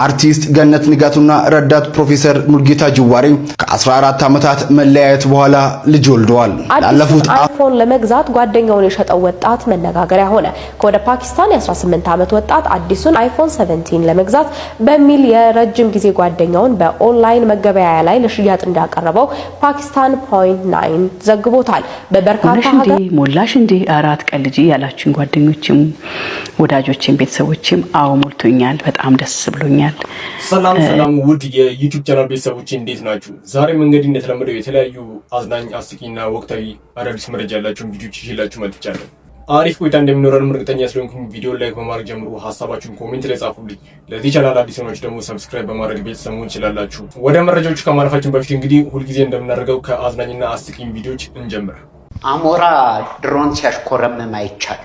አርቲስት ገነት ንጋቱና ረዳት ፕሮፌሰር ሙልጌታ ጅዋሬ ከ14 ዓመታት መለያየት በኋላ ልጅ ወልደዋል። ላለፉት አይፎን ለመግዛት ጓደኛውን የሸጠው ወጣት መነጋገሪያ ሆነ። ከወደ ፓኪስታን የ18 ዓመት ወጣት አዲሱን አይፎን 17 ለመግዛት በሚል የረጅም ጊዜ ጓደኛውን በኦንላይን መገበያያ ላይ ለሽያጭ እንዳቀረበው ፓኪስታን .9 ዘግቦታል። በበርካታ ሀገር ሞላሽ እንዴ አራት ቀን ልጅ ያላችሁን ጓደኞችም ወዳጆችም ቤተሰቦችም አው ሞልቶኛል፣ በጣም ደስ ብሎኛል። ሰላም ውድ የዩቲዩብ ቻናል ቤተሰቦች እንዴት ናችሁ? ዛሬም እንግዲህ እንደተለመደው የተለያዩ አዝናኝ አስቂኝና ወቅታዊ አዳዲስ መረጃ ያላችሁን ቪዲዮዎች ይዤላችሁ መጥቻለሁ። አሪፍ ቆይታ እንደሚኖረን እርግጠኛ ስለሆንኩኝ ቪዲዮ ላይክ በማድረግ ጀምሩ። ሀሳባችሁን ኮሜንት ላይ ጻፉልኝ። ለዚህ ቻናል አዲስ ሆናችሁ ደግሞ ሰብስክራይብ በማድረግ ቤተሰብ መሆን ትችላላችሁ። ወደ መረጃዎቹ ከማለፋችን በፊት እንግዲህ ሁልጊዜ እንደምናደርገው ከአዝናኝና አስቂኝ ቪዲዮዎች እንጀምር። አሞራ ድሮን ሲያሽኮረምም አይቻል።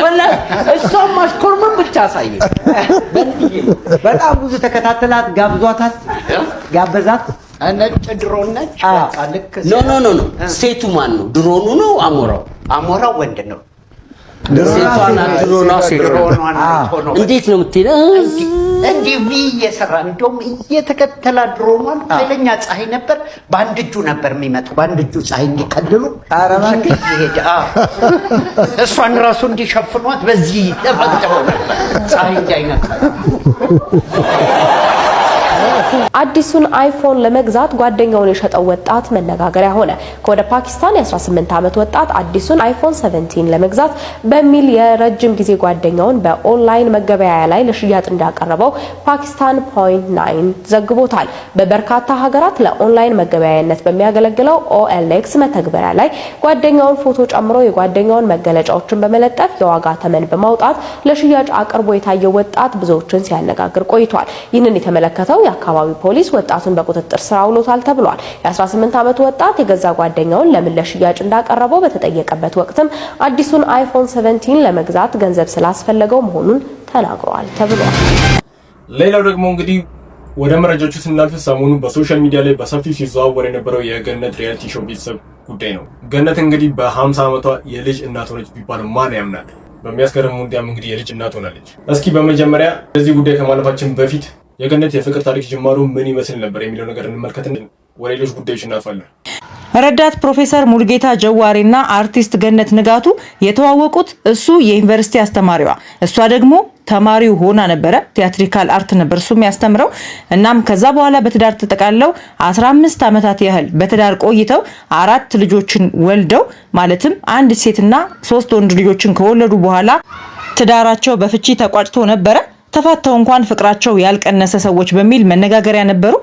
ወላሂ እሷም ማሽኮርመም ብቻ ሳይ በጣም ብዙ ተከታተላት፣ ጋበዛት። ነጭ ድሮን ነች። ልክ ኖ ሴቱ ማን ነው? ድሮኑ ነው አሞራው? አሞራው ወንድ ነው። ሴቷና ድሮኗ ሴት ነው። እንዴት ነው የምትሄደው? እንዲህ እየሰራ እንደውም እየተከተላ ድሮኗን ኃይለኛ ፀሐይ ነበር። በአንድ እጁ ነበር የሚመጣው፣ በአንድ እጁ ፀሐይ እንዲከልሉ ይሄድ። እሷን ራሱ እንዲሸፍኗት በዚህ ተፈጥተው ነበር ፀሐይ እንዳይነካ። አዲሱን አይፎን ለመግዛት ጓደኛውን የሸጠው ወጣት መነጋገሪያ ሆነ። ከወደ ፓኪስታን የ18 ዓመት ወጣት አዲሱን አይፎን 17 ለመግዛት በሚል የረጅም ጊዜ ጓደኛውን በኦንላይን መገበያያ ላይ ለሽያጭ እንዳቀረበው ፓኪስታን .9 ዘግቦታል። በበርካታ ሀገራት ለኦንላይን መገበያያነት በሚያገለግለው OLX መተግበሪያ ላይ ጓደኛውን ፎቶ ጨምሮ የጓደኛውን መገለጫዎችን በመለጠፍ የዋጋ ተመን በማውጣት ለሽያጭ አቅርቦ የታየው ወጣት ብዙዎችን ሲያነጋግር ቆይቷል። ይህንን የተመለከተው የአካባቢው ፖሊስ ወጣቱን በቁጥጥር ስር አውሎታል ተብሏል። የ18 ዓመቱ ወጣት የገዛ ጓደኛውን ለምን ለሽያጭ እንዳቀረበው በተጠየቀበት ወቅትም አዲሱን አይፎን 17 ለመግዛት ገንዘብ ስላስፈለገው መሆኑን ተናግሯል ተብሏል። ሌላው ደግሞ እንግዲህ ወደ መረጃዎቹ ስናልፍ ሰሞኑ በሶሻል ሚዲያ ላይ በሰፊው ሲዘዋወር የነበረው የገነት ሪያሊቲ ሾው ቤተሰብ ጉዳይ ነው። ገነት እንግዲህ በ50 ዓመቷ የልጅ እናት ሆነች ቢባል ማን ያምናል? በሚያስገርም ሁኔታም እንግዲህ የልጅ እናት ሆናለች። እስኪ በመጀመሪያ ለዚህ ጉዳይ ከማለፋችን በፊት የገነት የፍቅር ታሪክ ጅማሩ ምን ይመስል ነበር የሚለው ነገር እንመልከትና ወደ ሌሎች ጉዳዮች እናልፋለን። ረዳት ፕሮፌሰር ሙልጌታ ጀዋሬና አርቲስት ገነት ንጋቱ የተዋወቁት እሱ የዩኒቨርሲቲ አስተማሪዋ እሷ ደግሞ ተማሪው ሆና ነበረ። ቲያትሪካል አርት ነበር እሱም ያስተምረው። እናም ከዛ በኋላ በትዳር ተጠቃለው 15 ዓመታት ያህል በትዳር ቆይተው 4 ልጆችን ወልደው ማለትም 1 ሴትና 3 ወንድ ልጆችን ከወለዱ በኋላ ትዳራቸው በፍቺ ተቋጭቶ ነበረ። ተፋተው እንኳን ፍቅራቸው ያልቀነሰ ሰዎች በሚል መነጋገሪያ ነበሩ።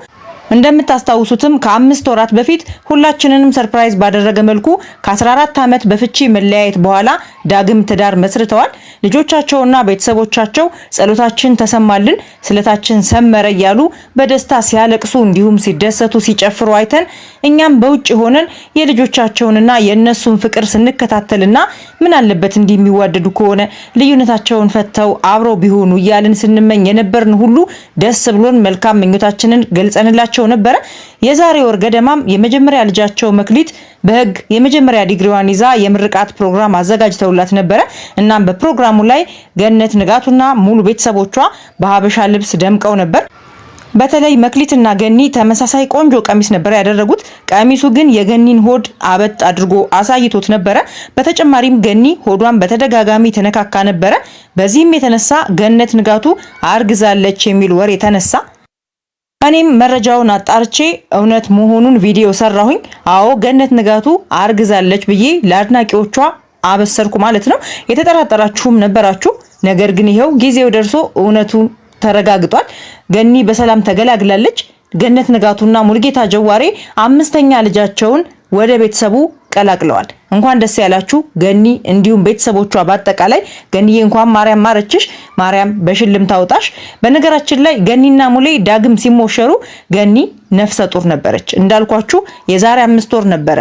እንደምታስታውሱትም ከ5 ወራት በፊት ሁላችንንም ሰርፕራይዝ ባደረገ መልኩ ከ14 ዓመት በፍቺ መለያየት በኋላ ዳግም ትዳር መስርተዋል። ልጆቻቸውና ቤተሰቦቻቸው ጸሎታችን ተሰማልን፣ ስለታችን ሰመረ እያሉ በደስታ ሲያለቅሱ እንዲሁም ሲደሰቱ ሲጨፍሩ አይተን እኛም በውጭ ሆነን የልጆቻቸውንና የነሱን ፍቅር ስንከታተልና ምን አለበት እንደሚዋደዱ ከሆነ ልዩነታቸውን ፈተው አብረው ቢሆኑ እያልን ስንመኝ የነበርን ሁሉ ደስ ብሎን መልካም ምኞታችንን ገልጸንላቸው ነበር። የዛሬ ወር ገደማም የመጀመሪያ ልጃቸው መክሊት በህግ የመጀመሪያ ዲግሪዋን ይዛ የምርቃት ፕሮግራም አዘጋጅተውላት ነበር። እናም በፕሮግራሙ ላይ ገነት ንጋቱና ሙሉ ቤተሰቦቿ በሀበሻ ልብስ ደምቀው ነበር። በተለይ መክሊትና ገኒ ተመሳሳይ ቆንጆ ቀሚስ ነበር ያደረጉት። ቀሚሱ ግን የገኒን ሆድ አበጥ አድርጎ አሳይቶት ነበር። በተጨማሪም ገኒ ሆዷን በተደጋጋሚ ተነካካ ነበር። በዚህም የተነሳ ገነት ንጋቱ አርግዛለች የሚል ወሬ ተነሳ። እኔም መረጃውን አጣርቼ እውነት መሆኑን ቪዲዮ ሰራሁኝ። አዎ ገነት ንጋቱ አርግዛለች ብዬ ለአድናቂዎቿ አበሰርኩ ማለት ነው። የተጠራጠራችሁም ነበራችሁ። ነገር ግን ይሄው ጊዜው ደርሶ እውነቱ ተረጋግጧል። ገኒ በሰላም ተገላግላለች። ገነት ንጋቱና ሙልጌታ ጀዋሬ 5ኛ ልጃቸውን ወደ ቤተሰቡ ቀላቅለዋል። እንኳን ደስ ያላችሁ ገኒ እንዲሁም ቤተሰቦቿ በአጠቃላይ። ገኒዬ እንኳን ማርያም ማረችሽ፣ ማርያም በሽልም ታውጣሽ። በነገራችን ላይ ገኒና ሙሌ ዳግም ሲሞሸሩ ገኒ ነፍሰ ጡር ነበረች። እንዳልኳችሁ የዛሬ 5 ወር ነበረ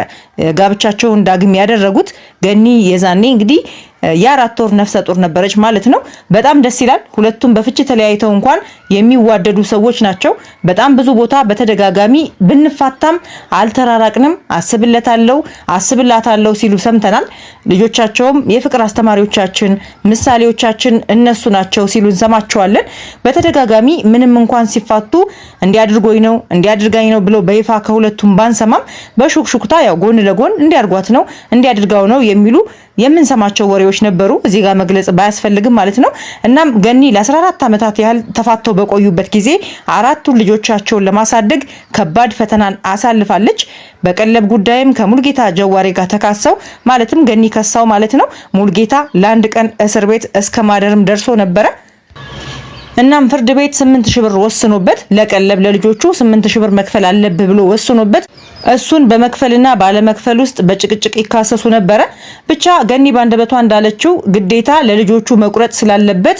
ጋብቻቸውን ዳግም ያደረጉት። ገኒ የዛኔ እንግዲህ የ4 ወር ነፍሰ ጡር ነበረች ማለት ነው። በጣም ደስ ይላል። ሁለቱም በፍቺ ተለያይተው እንኳን የሚዋደዱ ሰዎች ናቸው። በጣም ብዙ ቦታ በተደጋጋሚ ብንፋታም አልተራራቅንም፣ አስብላታለሁ ሲሉ ሰምተናል። ልጆቻቸውም የፍቅር አስተማሪዎቻችን ምሳሌዎቻችን እነሱ ናቸው ሲሉ እንሰማቸዋለን። በተደጋጋሚ ምንም እንኳን ሲፋቱ እንዲያድርጋኝ ነው ብለው በይፋ ከሁለቱም ባንሰማም በሹክሹክታ ያው ጎን ለጎን እንዲያርጓት ነው እንዲያድርጋው ነው የሚሉ የምንሰማቸው ወሬዎች ነበሩ። እዚህ ጋር መግለጽ ባያስፈልግም ማለት ነው። እናም ገኒ ለ14 ዓመታት ያህል ተፋተው በቆዩበት ጊዜ 4ቱን ልጆቻቸውን ለማሳደግ ከባድ ፈተናን አሳልፋለች። በቀለብ ጉዳይም ከሙልጌታ ጀዋሬ ጋር ተካሰው ማለትም ገኒ ከሳው ማለት ነው። ሙልጌታ ለአንድ ቀን እስር ቤት እስከ ማደርም ደርሶ ነበረ። እናም ፍርድ ቤት 8000 ብር ወስኖበት ለቀለብ ለልጆቹ 8000 ብር መክፈል አለብህ ብሎ ወስኖበት እሱን በመክፈልና ባለመክፈል ውስጥ በጭቅጭቅ ይካሰሱ ነበረ። ብቻ ገኒ ባንደበቷ እንዳለችው ግዴታ ለልጆቹ መቁረጥ ስላለበት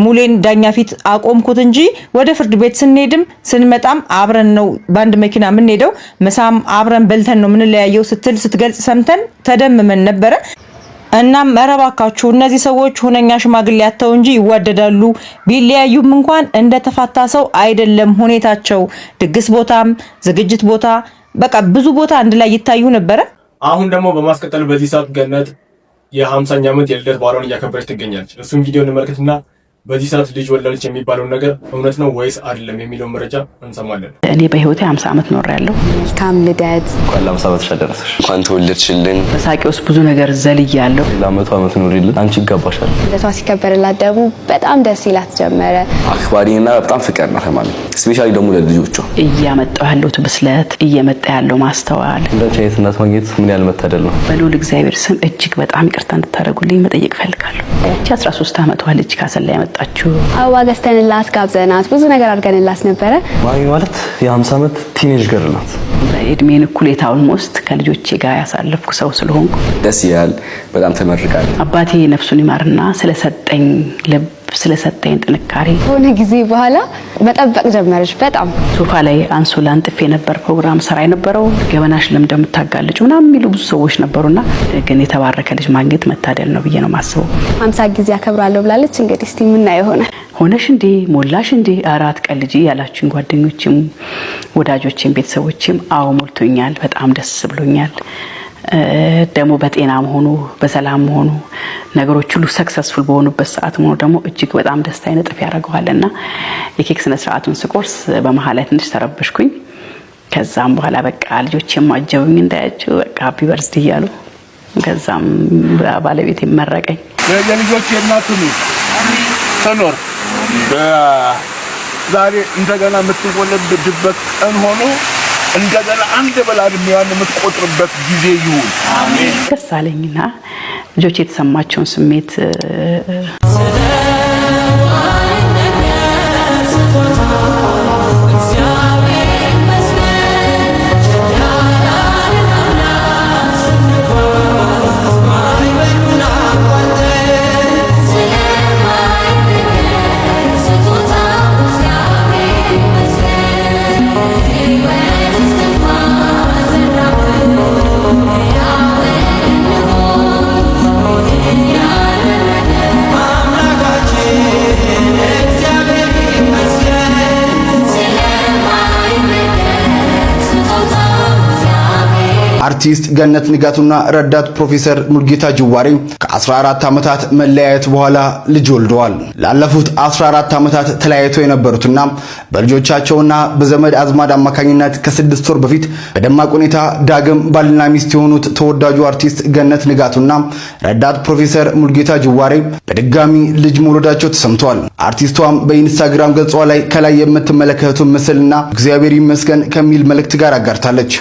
ሙሌን ዳኛ ፊት አቆምኩት እንጂ ወደ ፍርድ ቤት ስንሄድም ስንመጣም አብረን ነው ባንድ መኪና የምንሄደው፣ ምሳም አብረን በልተን ነው ምንለያየው ስትገልጽ ሰምተን ተደምመን ነበረ። እናም መረባካችሁ እነዚህ ሰዎች ሁነኛ ሽማግሌ ያተው እንጂ ይዋደዳሉ። ቢለያዩም እንኳን እንደተፋታ ሰው አይደለም ሁኔታቸው። ድግስ ቦታም ዝግጅት ቦታ በቃ ብዙ ቦታ አንድ ላይ ይታዩ ነበረ። አሁን ደግሞ በማስቀጠል በዚህ ሰዓት ገነት የ50ኛ ዓመት የልደት በዓሏን እያከበረች ትገኛለች። እሱም ቪዲዮ እንመልከትና በዚህ ሰዓት ልጅ ወለደች የሚባለው ነገር እውነት ነው ወይስ አይደለም የሚለው መረጃ እንሰማለን። እኔ በህይወቴ 50 ዓመት ኖሬያለሁ። መልካም ልደት። እንኳን ለ50 ዓመትሽ አደረሰሽ። እንኳን ተወለድሽልን። በሳቄ ውስጥ ብዙ ነገር ዘልያለሁ። ለአመቱ ዓመት ኑሪልን። አንቺ ይገባሻል። ልደቷ ሲከበርላት ደግሞ በጣም ደስ ይላት ጀመረ። አክባሪና በጣም ፍቅር ነው ማለት ስፔሻሊ ደግሞ ለልጆቿ እያመጣው ያለሁት ብስለት እየመጣ ያለው ማስተዋል እንደዚህ አይነት እናት ማግኘት ምን ያህል መታደል ነው። በልዑል እግዚአብሔር ስም እጅግ በጣም ይቅርታ እንድታደርጉልኝ መጠየቅ ፈልጋለሁ። እቺ 13 ዓመቷ ልጅ ካሰላ ያመጣችው አበባ ገዝተንላት ጋብዘናት ብዙ ነገር አድርገንላት ነበረ። ማሚ ማለት የ50 ዓመት ቲኔጅ ገርል ናት። በእድሜን እኩሌታውን ውስጥ ከልጆቼ ጋር ያሳለፍኩ ሰው ስለሆንኩ ደስ ይላል። በጣም ተመርቃለሁ። አባቴ ነፍሱን ይማርና ስለሰጠኝ ልብ ስለሰጠኝ ጥንካሬ ሆነ ጊዜ በኋላ መጠበቅ ጀመረች። በጣም ሶፋ ላይ አንሶላ አንጥፌ ነበር ፕሮግራም ሰራ የነበረው። ገበናሽ ለምን እንደምታጋልጭ ምናምን የሚሉ ብዙ ሰዎች ነበሩና ግን የተባረከ ልጅ ማግኘት መታደል ነው ብዬ ነው ማስበው። 50 ጊዜ አከብራለሁ ብላለች። እንግዲህ እስቲ ምን ይሆናል። ሆነሽ እንዴ ሞላሽ እንዴ 4 ቀን ልጅ ያላችሁኝ ጓደኞችም ወዳጆችም ቤተሰቦችም አዎ ሞልቶኛል። በጣም ደስ ብሎኛል። ደግሞ በጤና መሆኑ በሰላም መሆኑ ነገሮች ሁሉ ሰክሰስፉል በሆኑበት ሰዓት መሆኑ ደግሞ እጅግ በጣም ደስታዬን እጥፍ ያደርገዋልና የኬክ ስነ ስርዓቱን ስቆርስ በመሃል ላይ ትንሽ ተረበሽኩኝ። ከዛም በኋላ በቃ ልጆቼም አጀቡኝ እንዳያችሁ በቃ ሃፒ በርዝዴ እያሉ ከዛም ባለቤቴ መረቀኝ። የልጆቼ እናት ትኖር ዛሬ እንደገና የምትወለድበት ቀን ሆኖ እንደገና አንድ በላድ የሚያን የምትቆጥርበት ጊዜ ይሁን። አሜን። ደስ አለኝና ልጆች የተሰማቸውን ስሜት አርቲስት ገነት ንጋቱና ረዳት ፕሮፌሰር ሙልጌታ ጅዋሬ ከ14 ዓመታት መለያየት በኋላ ልጅ ወልደዋል። ላለፉት 14 ዓመታት ተለያይተው የነበሩትና በልጆቻቸውና በዘመድ አዝማድ አማካኝነት ከ6 ወር በፊት በደማቅ ሁኔታ ዳግም ባልና ሚስት የሆኑት ተወዳጁ አርቲስት ገነት ንጋቱና ረዳት ፕሮፌሰር ሙልጌታ ጅዋሬ በድጋሚ ልጅ መውለዳቸው ተሰምቷል። አርቲስቷም በኢንስታግራም ገጿ ላይ ከላይ የምትመለከቱት ምስልና እግዚአብሔር ይመስገን ከሚል መልእክት ጋር አጋርታለች።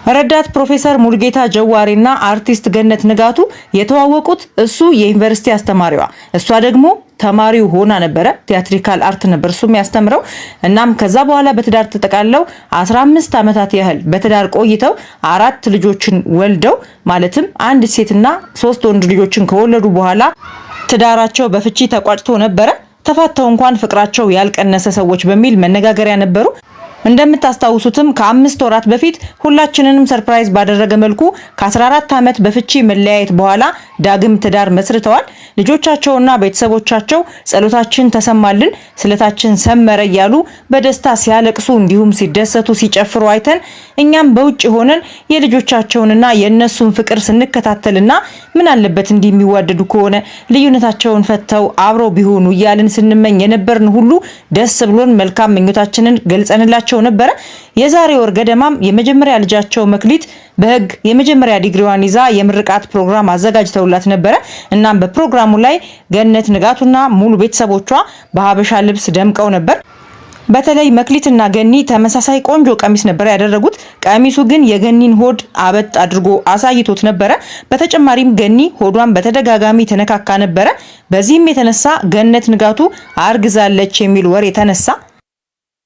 ረዳት ፕሮፌሰር ሙልጌታ ጀዋሬና አርቲስት ገነት ንጋቱ የተዋወቁት እሱ የዩኒቨርሲቲ አስተማሪዋ እሷ ደግሞ ተማሪው ሆና ነበረ። ቲያትሪካል አርት ነበር እሱ የሚያስተምረው። እናም ከዛ በኋላ በትዳር ተጠቃለው 15 ዓመታት ያህል በትዳር ቆይተው 4 ልጆችን ወልደው ማለትም አንድ ሴትና 3 ወንድ ልጆችን ከወለዱ በኋላ ትዳራቸው በፍቺ ተቋጭቶ ነበረ። ተፋተው እንኳን ፍቅራቸው ያልቀነሰ ሰዎች በሚል መነጋገሪያ ነበሩ። እንደምታስታውሱትም ከ5 ወራት በፊት ሁላችንንም ሰርፕራይዝ ባደረገ መልኩ ከ14 ዓመት በፍቺ መለያየት በኋላ ዳግም ትዳር መስርተዋል። ልጆቻቸውና ቤተሰቦቻቸው ጸሎታችን ተሰማልን፣ ስለታችን ሰመረ እያሉ በደስታ ሲያለቅሱ እንዲሁም ሲደሰቱ ሲጨፍሩ አይተን እኛም በውጭ ሆነን የልጆቻቸውንና የነሱን ፍቅር ስንከታተልና ምን አለበት እንደሚዋደዱ ከሆነ ልዩነታቸውን ፈተው አብረው ቢሆኑ እያልን ስንመኝ የነበርን ሁሉ ደስ ብሎን መልካም ምኞታችንን ገልጸንላቸው ነበረ። የዛሬ ወር ገደማም የመጀመሪያ ልጃቸው መክሊት በህግ የመጀመሪያ ዲግሪዋን ይዛ የምርቃት ፕሮግራም አዘጋጅተውላት ነበረ። እናም በፕሮግራሙ ላይ ገነት ንጋቱና ሙሉ ቤተሰቦቿ በሀበሻ ልብስ ደምቀው ነበር። በተለይ መክሊትና ገኒ ተመሳሳይ ቆንጆ ቀሚስ ነበር ያደረጉት። ቀሚሱ ግን የገኒን ሆድ አበጥ አድርጎ አሳይቶት ነበረ። በተጨማሪም ገኒ ሆዷን በተደጋጋሚ ተነካካ ነበረ። በዚህም የተነሳ ገነት ንጋቱ አርግዛለች የሚል ወሬ ተነሳ።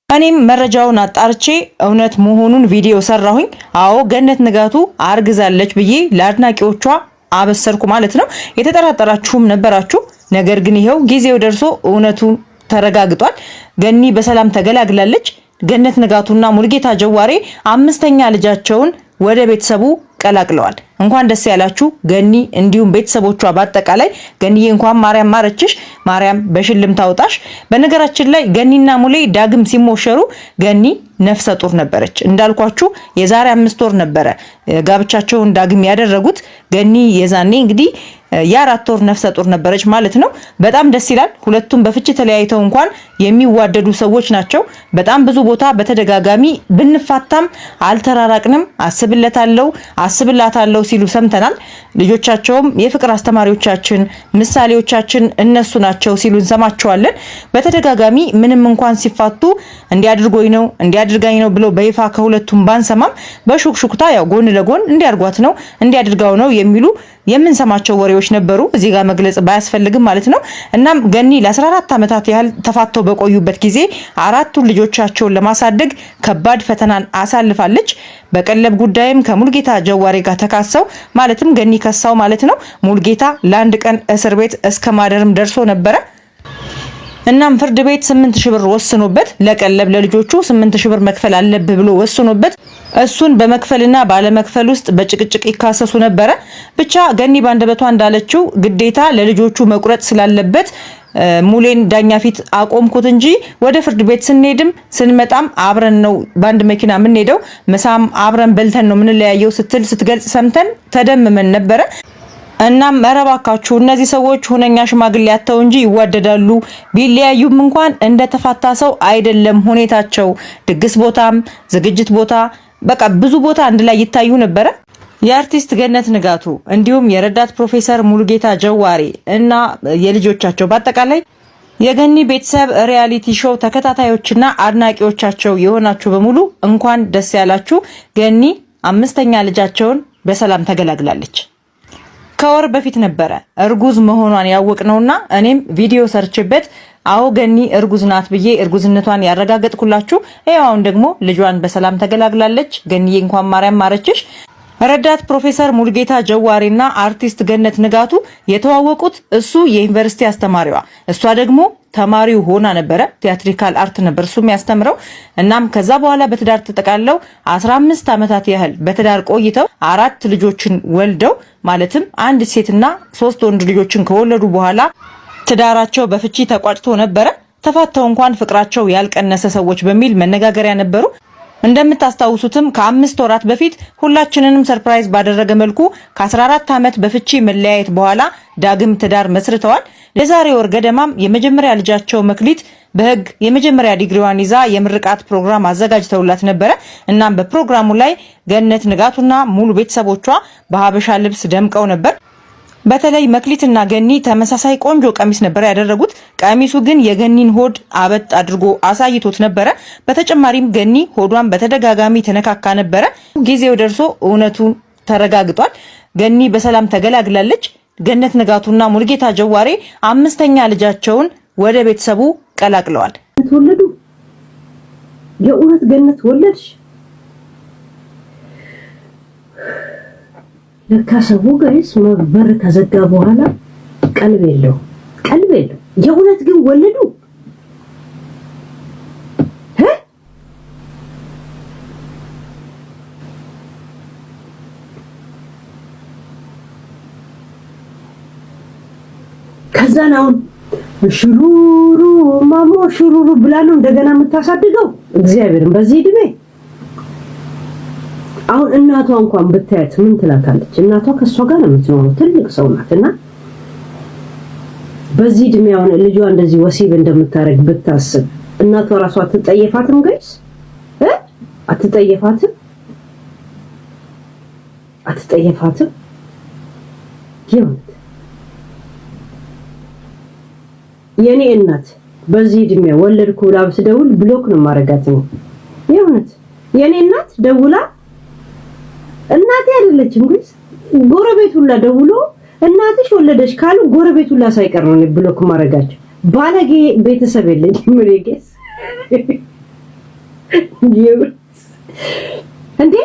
እኔም መረጃውን አጣርቼ እውነት መሆኑን ቪዲዮ ሰራሁኝ። አዎ ገነት ንጋቱ አርግዛለች ብዬ ለአድናቂዎቿ አበሰርኩ ማለት ነው። የተጠራጠራችሁም ነበራችሁ። ነገር ግን ይሄው ጊዜው ደርሶ እውነቱን ተረጋግጧል። ገኒ በሰላም ተገላግላለች። ገነት ንጋቱና ሙልጌታ ጀዋሬ 5ኛ ልጃቸውን ወደ ቤተሰቡ ቀላቅለዋል። እንኳን ደስ ያላችሁ ገኒ እንዲሁም ቤተሰቦቿ በአጠቃላይ። ገኒዬ እንኳን ማርያም ማረችሽ፣ ማርያም በሽልም ታውጣሽ። በነገራችን ላይ ገኒና ሙሌ ዳግም ሲሞሸሩ ገኒ ነፍሰ ጡር ነበረች። እንዳልኳችሁ የዛሬ 5 ወር ነበረ ጋብቻቸውን ዳግም ያደረጉት። ገኒ የዛኔ እንግዲህ የ4 ወር ነፍሰ ጡር ነበረች ማለት ነው። በጣም ደስ ይላል። ሁለቱም በፍቺ ተለያይተው እንኳን የሚዋደዱ ሰዎች ናቸው። በጣም ብዙ ቦታ በተደጋጋሚ ብንፋታም አልተራራቅንም፣ አስብለታለሁ አስብላታለሁ ሲሉ ሰምተናል። ልጆቻቸውም የፍቅር አስተማሪዎቻችን ምሳሌዎቻችን እነሱ ናቸው ሲሉ እንሰማቸዋለን። በተደጋጋሚ ምንም እንኳን ሲፋቱ እንዲያድርጎኝ ነው እንዲያድርጋኝ ነው ብሎ በይፋ ከሁለቱም ባንሰማም በሹክሹክታ ያው ጎን ለጎን እንዲያርጓት ነው እንዲያድርጋው ነው የሚሉ የምንሰማቸው ወሬዎች ነበሩ። እዚህ ጋር መግለጽ ባያስፈልግም ማለት ነው። እናም ገኒ ለ14 ዓመታት ያህል ተፋተው በቆዩበት ጊዜ 4 ልጆቻቸውን ለማሳደግ ከባድ ፈተናን አሳልፋለች። በቀለብ ጉዳይም ከሙልጌታ ጀዋሬ ጋር ተካሰው ማለትም ገኒ ከሳው ማለት ነው። ሙልጌታ ለአንድ ቀን እስር ቤት እስከ ማደርም ደርሶ ነበረ። እናም ፍርድ ቤት 8000 ብር ወስኖበት ለቀለብ ለልጆቹ 8000 ብር መክፈል አለበት ብሎ ወስኖበት እሱን በመክፈልና ባለመክፈል ውስጥ በጭቅጭቅ ይካሰሱ ነበረ። ብቻ ገኒ ባንደበቷ እንዳለችው ግዴታ ለልጆቹ መቁረጥ ስላለበት ሙሌን ዳኛ ፊት አቆምኩት እንጂ ወደ ፍርድ ቤት ስንሄድም ስንመጣም አብረን ነው ባንድ መኪና የምንሄደው፣ ምሳም አብረን በልተን ነው የምንለያየው ስትል ስትገልጽ ሰምተን ተደምመን ነበረ። እናም መረባካችሁ እነዚህ ሰዎች ሁነኛ ሽማግሌ ያተው እንጂ ይዋደዳሉ። ቢለያዩም እንኳን እንደ ተፋታ ሰው አይደለም ሁኔታቸው። ድግስ ቦታም ዝግጅት ቦታ በቃ ብዙ ቦታ አንድ ላይ ይታዩ ነበረ። የአርቲስት ገነት ንጋቱ እንዲሁም የረዳት ፕሮፌሰር ሙልጌታ ጀዋሬ እና የልጆቻቸው በአጠቃላይ የገኒ ቤተሰብ ሪያሊቲ ሾው ተከታታዮችና አድናቂዎቻቸው የሆናችሁ በሙሉ እንኳን ደስ ያላችሁ። ገኒ 5ኛ ልጃቸውን በሰላም ተገላግላለች። ከወር በፊት ነበረ እርጉዝ መሆኗን ያወቅነውና እኔም ቪዲዮ ሰርችበት አዎ ገኒ እርጉዝ ናት ብዬ እርጉዝነቷን ያረጋገጥኩላችሁ። አሁን ደግሞ ልጇን በሰላም ተገላግላለች። ገኒዬ እንኳን ማርያም ማረችሽ። ረዳት ፕሮፌሰር ሙልጌታ ጀዋሬና አርቲስት ገነት ንጋቱ የተዋወቁት እሱ የዩኒቨርሲቲ አስተማሪዋ እሷ ደግሞ ተማሪው ሆና ነበረ። ቲያትሪካል አርት ነበር እሱ የሚያስተምረው። እናም ከዛ በኋላ በትዳር ተጠቃለው 15 ዓመታት ያህል በትዳር ቆይተው 4 ልጆችን ወልደው ማለትም አንድ ሴትና 3 ወንድ ልጆችን ከወለዱ በኋላ ትዳራቸው በፍቺ ተቋጭቶ ነበረ። ተፋተው እንኳን ፍቅራቸው ያልቀነሰ ሰዎች በሚል መነጋገሪያ ነበሩ። እንደምታስታውሱትም ከ5 ወራት በፊት ሁላችንንም ሰርፕራይዝ ባደረገ መልኩ ከ14 ዓመት በፍቺ መለያየት በኋላ ዳግም ትዳር መስርተዋል። ለዛሬ ወር ገደማም የመጀመሪያ ልጃቸው መክሊት በህግ የመጀመሪያ ዲግሪዋን ይዛ የምርቃት ፕሮግራም አዘጋጅተውላት ነበረ። እናም በፕሮግራሙ ላይ ገነት ንጋቱና ሙሉ ቤተሰቦቿ በሀበሻ ልብስ ደምቀው ነበር። በተለይ መክሊትና ገኒ ተመሳሳይ ቆንጆ ቀሚስ ነበር ያደረጉት። ቀሚሱ ግን የገኒን ሆድ አበጥ አድርጎ አሳይቶት ነበረ። በተጨማሪም ገኒ ሆዷን በተደጋጋሚ ተነካካ ነበረ። ጊዜው ደርሶ እውነቱ ተረጋግጧል። ገኒ በሰላም ተገላግላለች። ገነት ንጋቱና ሙልጌታ ጀዋሬ 5ኛ ልጃቸውን ወደ ቤተሰቡ ቀላቅለዋል። ተወለዱ። የእውነት ገነት ወለድሽ? ለካ ሰው ጋይስ በር ከዘጋ በኋላ ቀልብ የለው። የእውነት ግን ወለዱ? ከዛን አሁን ሽሩሩ ማሞ ሽሩሩ ብላ ነው እንደገና የምታሳድገው። እግዚአብሔርን በዚህ እድሜ አሁን እናቷ እንኳን ብታያት ምን ትላታለች? እናቷ ከሷ ጋር ነው የምትኖረው፣ ትልቅ ሰው ናትና በዚህ እድሜ አሁን ልጇ እንደዚህ ወሲብ እንደምታረግ ብታስብ እናቷ ራሷ አትጠየፋትም? ጋይስ አትጠየፋትም? የኔ እናት በዚህ እድሜ ወለድኩ ብላ ብትደውል ብሎክ ነው ማረጋት ነው። የእውነት የኔ እናት ደውላ እናቴ አይደለችም ግን ጎረቤት ሁላ ደውሎ እናትሽ ወለደች ካሉ ጎረቤት ሁላ ሳይቀር ነው ብሎክ ማረጋቸው። ባለጌ ቤተሰብ የለኝም ምሬጌስ እንዴ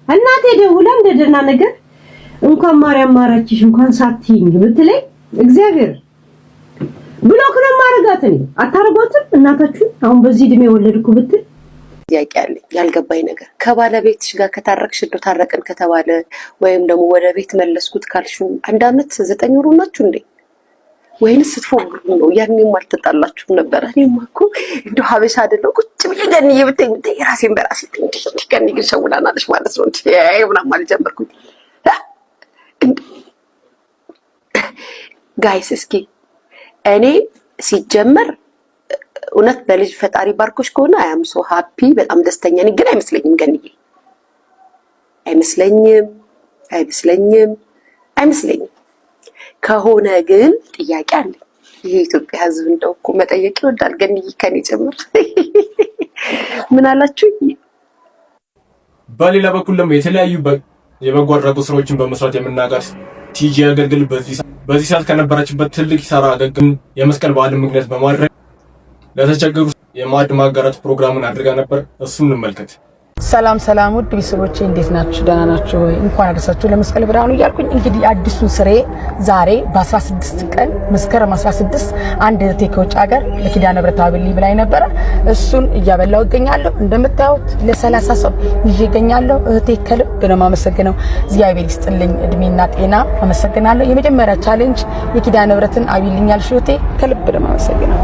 እናቴ ደውላ እንደደና ነገር እንኳን ማርያም ማራችሽ እንኳን ሳትይኝ ብትለኝ እግዚአብሔር ብሎክ ነው ማረጋት ነው። አታረጋትም እናታችሁ አሁን በዚህ እድሜ ወለድኩ ብትል ጥያቄ አለ ያልገባኝ ነገር። ከባለቤትሽ ጋር ከታረቅሽ እንደው ታረቅን ከተባለ ወይም ደግሞ ወደ ቤት መለስኩት ካልሹ 1 አመት 9 ወር ናችሁ እንዴ? ወይንስ ስትፎግሩ ነው? ያኔም አልተጣላችሁም ነበር? እኔማ እኮ እንደው ሀበሻ አይደለም ቁጭ ብዬ ገንዬ ብትይ ራሴን በራሴ እንዴ ገንዬ ግን ሸውላናለሽ ማለት ነው እንዴ? ምናምን ማለት ጀመርኩኝ። ጋይስ እስኪ እኔ ሲጀመር እውነት በልጅ ፈጣሪ ባርኮሽ ከሆነ አያም ሶ ሃፒ በጣም ደስተኛ ነኝ። ግን አይመስለኝም ገንዬ አይመስለኝም ከሆነ ግን ጥያቄ አለ። ይሄ ኢትዮጵያ ሕዝብ እንደው እኮ መጠየቅ ይወዳል ገንዬ ከኔ ጭምር ምን አላችሁ? በሌላ በኩል ደግሞ የተለያዩ የበጎ አድራጎት ስራዎችን በመስራት የምናውቃት ቲጂ አገልግል በዚህ ሰዓት ከነበረችበት ትልቅ ኪሳራ አገግም የመስቀል በዓልን ምክንያት በማድረግ ለተቸገሩ የማዕድ ማጋራት ፕሮግራምን አድርጋ ነበር። እሱን እንመልከት። ሰላም ውድ ቤተሰቦቼ እንዴት ናችሁ? ደህና ናችሁ ወይ? እንኳን አደረሳችሁ ለመስቀል ብርሃኑ እያልኩኝ እንግዲህ አዲሱን ስሬ ዛሬ በ16 ቀን መስከረም 16 አንድ እህቴ ከውጭ ሀገር ለኪዳነ ምሕረት አብልይ ብላኝ ነበረ። እሱን እያበላው እገኛለሁ። እንደምታዩት ለ30 ሰው ይዤ እገኛለሁ። እህቴ ከልብ ነው የማመሰግነው። እግዚአብሔር ይስጥልኝ እድሜና ጤና አመሰግናለሁ። የመጀመሪያ ቻሌንጅ የኪዳነ ምሕረትን አብልኝ ያልሽው እህቴ ከልብ ነው የማመሰግነው።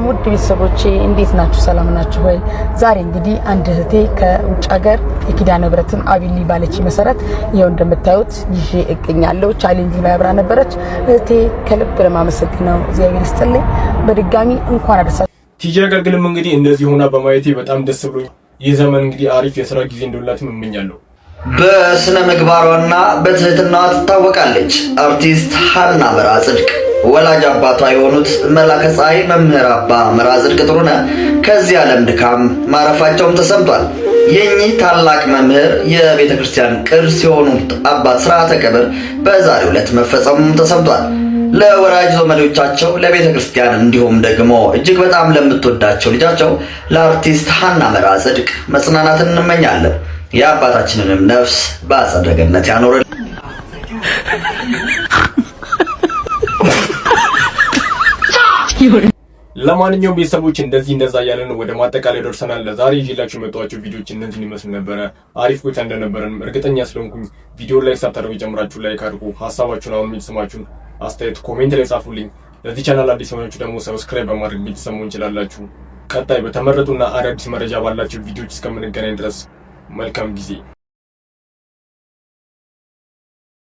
ውድ ቤተሰቦቼ እንዴት ናችሁ? ሰላም ናችሁ ወይ? ዛሬ እንግዲህ አንድ እህቴ ከውጭ ሀገር የኪዳነ ምሕረትን አብልይ ባለች መሰረት ይሄው እንደምታዩት ይዤ እገኛለሁ። ቻሌንጁ ላይ አብራ ነበረች። እህቴ ከልብ ለማመሰግነው እግዚአብሔር ይስጥልኝ። በድጋሚ እንኳን አደረሳችሁ። ቲጂ አገልግልም እንግዲህ እንደዚህ ሆና በማየቴ በጣም ደስ ብሎኝ ይህ ዘመን እንግዲህ አሪፍ የሥራ ጊዜ እንደውላትም እመኛለሁ። በስነ ምግባሯና በትህትናዋ ትታወቃለች። አርቲስት ሀና መርዓ ጽድቅ ወላጅ አባቷ የሆኑት መላከ ፀሐይ መምህር አባ መርዓ ጽድቅ ጥሩነህ ከዚህ ዓለም ድካም ማረፋቸውም ተሰምቷል። የኚህ ታላቅ መምህር የቤተ ክርስቲያን ቅርስ የሆኑት አባት ሥርዓተ ቀብር በዛሬው ዕለት መፈጸሙም ተሰምቷል። ለወራጅ ዘመዶቻቸው ለቤተ ክርስቲያን እንዲሁም ደግሞ እጅግ በጣም ለምትወዳቸው ልጃቸው ለአርቲስት ሀና መርዓ ጽድቅ መጽናናትን እንመኛለን። የአባታችንንም ነፍስ በአጸደ ገነት ያኖርልን። ለማንኛውም ቤተሰቦች እንደዛ እያለን ወደ ማጠቃለያ ደርሰናል። ለዛሬ ይዤላችሁ የመጣኋቸው ቪዲዮዎች እነዚህን ይመስል ነበረ። አሪፍ ቆይታ እንደነበረን እርግጠኛ ስለሆንኩኝ ቪዲዮ ላይ ሳታደርጉ ጀምራችሁ ላይክ አድርጉ። ሀሳባችሁን አሁን የሚሰማችሁን አስተያየት ኮሜንት ላይ ጻፉልኝ። ለዚህ ቻናል አዲስ የሆናችሁ ደግሞ ሰብስክራይብ በማድረግ ቤተሰብ መሆን እንችላላችሁ። ቀጣይ በተመረጡና አዳዲስ መረጃ ባላችሁ ቪዲዮዎች እስከምንገናኝ ድረስ መልካም ጊዜ